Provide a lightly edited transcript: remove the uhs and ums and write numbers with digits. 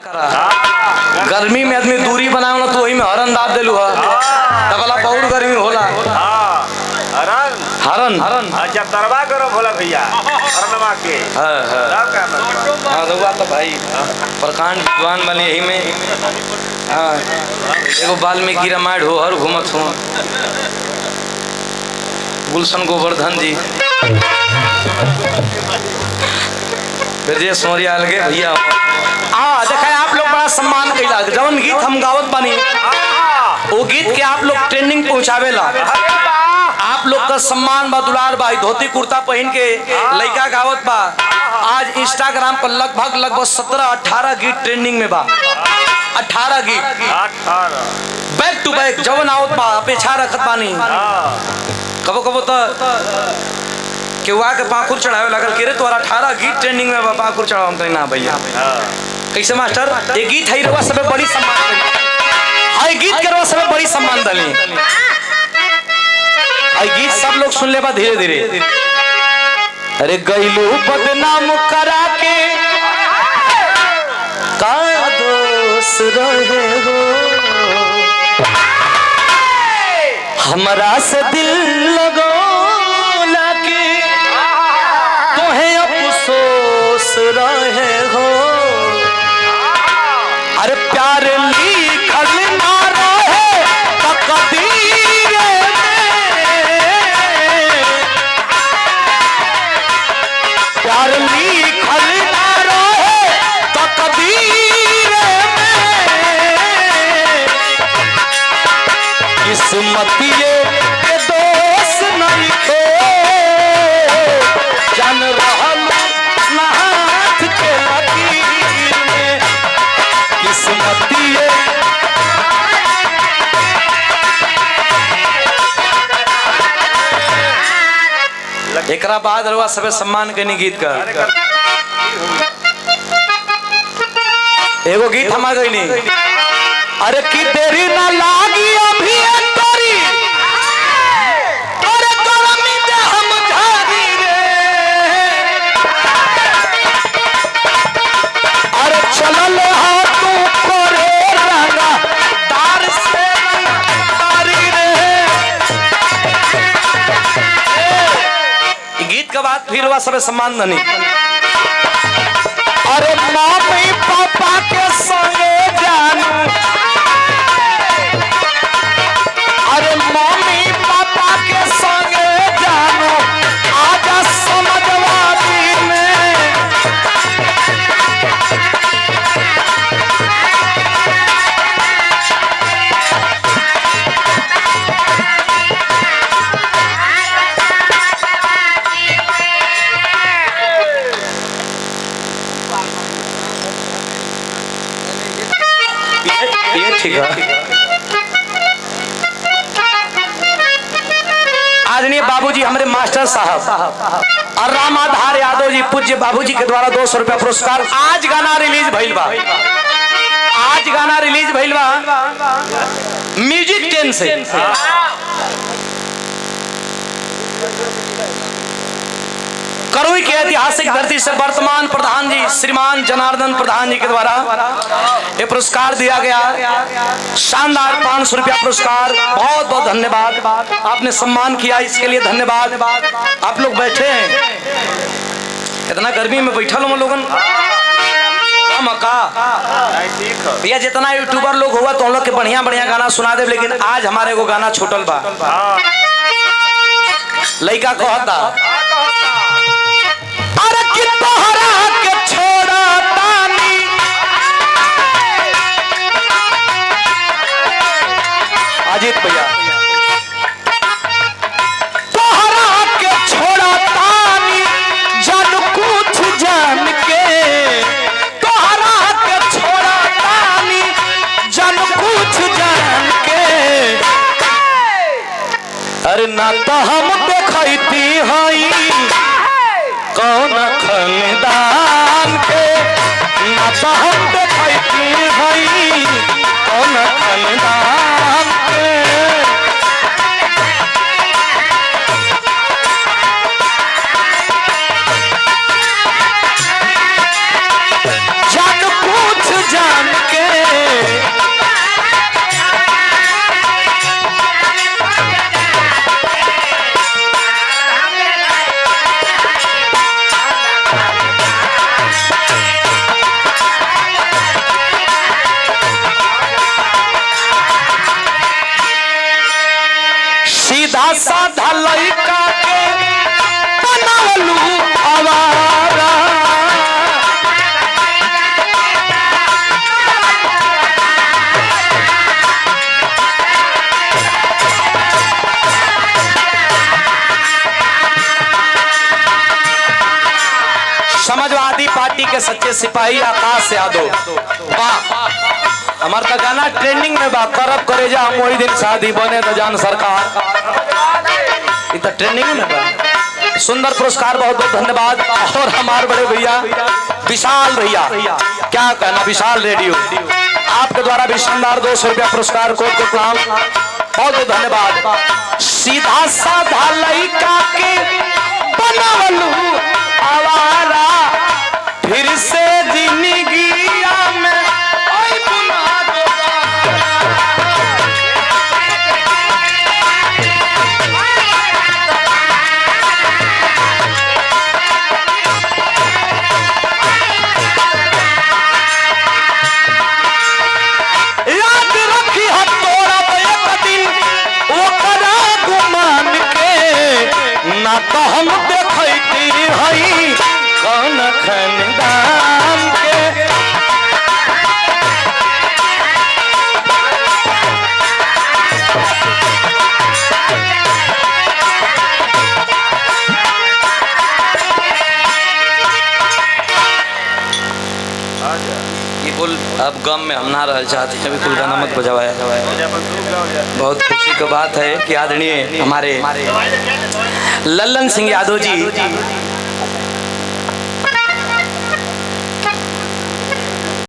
करा। गर्मी में आदमी दूरी बनाओ ना तो वही में हरन दाब देलू है तबला बहुत गर्मी होला। हरन हरन हरन अच्छा तरवा करो भोला भैया हरनवा के। हाँ रुआ तो भाई प्रकांड विद्वान वाले यही में। हाँ एगो वाल्मीकि रामायण हो हर घूमत हो गुलशन गोवर्धन जी ब्रजेश मौर्य अलगे भैया। हाँ देखा आप लोग बड़ा सम्मान कैला जवन गीत हम गावत बानी वो गीत के आप लोग ट्रेंडिंग पहुँचावेला। आप लोग का सम्मान बा दुलार बा धोती कुर्ता पहन के लड़का गावत बा। आज इंस्टाग्राम पर लगभग 17-18 गीत ट्रेंडिंग में बा। 18 गीत बैक टू बैक जवन आवत बा अपेक्षा रखत बानी। कबो कबो तो केवा के पाखुर चढ़ावे लगल के रे तोरा 18 गीत ट्रेंडिंग में बा पाखुर चढ़ाव हम ना भैया। कैसे मास्टर ये गीत है रवा सब बड़ी सम्मान हाय गीत के रवा सब बड़ी सम्मान दली हाय गीत सब लोग सुन ले बा धीरे धीरे। अरे गईलू बदनाम करा के का दोष रहे हो हमरा से दिल लगो लाके तोहे अफसोस रहे हो। अरे प्यार लिखल ना रहे तकदीर में प्यार लिखल ना रहे तकदीर में किस्मतिये के दोष नहीं खे जान रहल ना हाथ के लकीर में किस्मतिये। एकरा बाद रवा सबे सम्मान के गीत का एगो गीत हमार गईनी। अरे की देरी ना लागी अभी तोरी अरे करमी दे हम झारी रे अरे चलल हा तू करे रंगा दार से तारी रे। गीत के बाद फिर वह सब सम्मान धनी। अरे मम्मी पापा के संगे जानू अरे मम्मी पापा के संगे जानू आजा समझवादी में ये ठीक है। आदरणीय बाबूजी हमारे मास्टर साहब और रामाधार यादव जी पूज्य बाबूजी के द्वारा 200 रुपया पुरस्कार। आज गाना रिलीज भइल बा म्यूजिक 10 से। करुई के ऐतिहासिक धरती से वर्तमान प्रधान जी श्रीमान जनार्दन प्रधान जी के द्वारा ये पुरस्कार दिया गया। शानदार 500 रुपया पुरस्कार। बहुत बहुत धन्यवाद आपने सम्मान किया इसके लिए धन्यवाद। आप लोग बैठे हैं इतना गर्मी में बैठा लो लोगन भैया जितना यूट्यूबर लोग हुआ तो हम लोग के बढ़िया बढ़िया गाना सुना दे। लेकिन आज हमारे को गाना छूटल बा। लड़का कहता अरे कि तोहरा के छोड़ा तानी अजीत भैया तोहरा के छोड़ा तानी जान कुछ जान के तोहरा के छोड़ा तानी जान कुछ जान के। अरे ना तो हम देखती हई कौन खानदान के ना तो हम देखती हई कौन खानदान के। जान पूछ जान सीधा साधा लइका के बनावलू आवारा। समाजवादी पार्टी के सच्चे सिपाही आकाश यादव, हमार तो गाना ट्रेंडिंग में बा, करब करे जा हम वही दिन शादी बने तो जान सरकार, ये तो ट्रेंडिंग में बा। सुंदर पुरस्कार, बहुत बहुत धन्यवाद। और हमारे बड़े भैया विशाल भैया, क्या कहना, विशाल रेडियो आपके द्वारा भी शानदार 200 रुपया पुरस्कार को प्रणाम, बहुत बहुत धन्यवाद। सीधा साधा लइका के बनावलू आवारा, फिर से जिंदगिया में ओए बुला याद रखी हम तोरा एक दिन ओकरा गुमान के, ना तो हम देखती हई कौन खानदान के। ये कुल अब गम में हम ना रह चाहते, कभी कुल गाना मत बजावाया। बहुत खुशी की बात है कि आदरणीय हमारे लल्लन सिंह यादव जी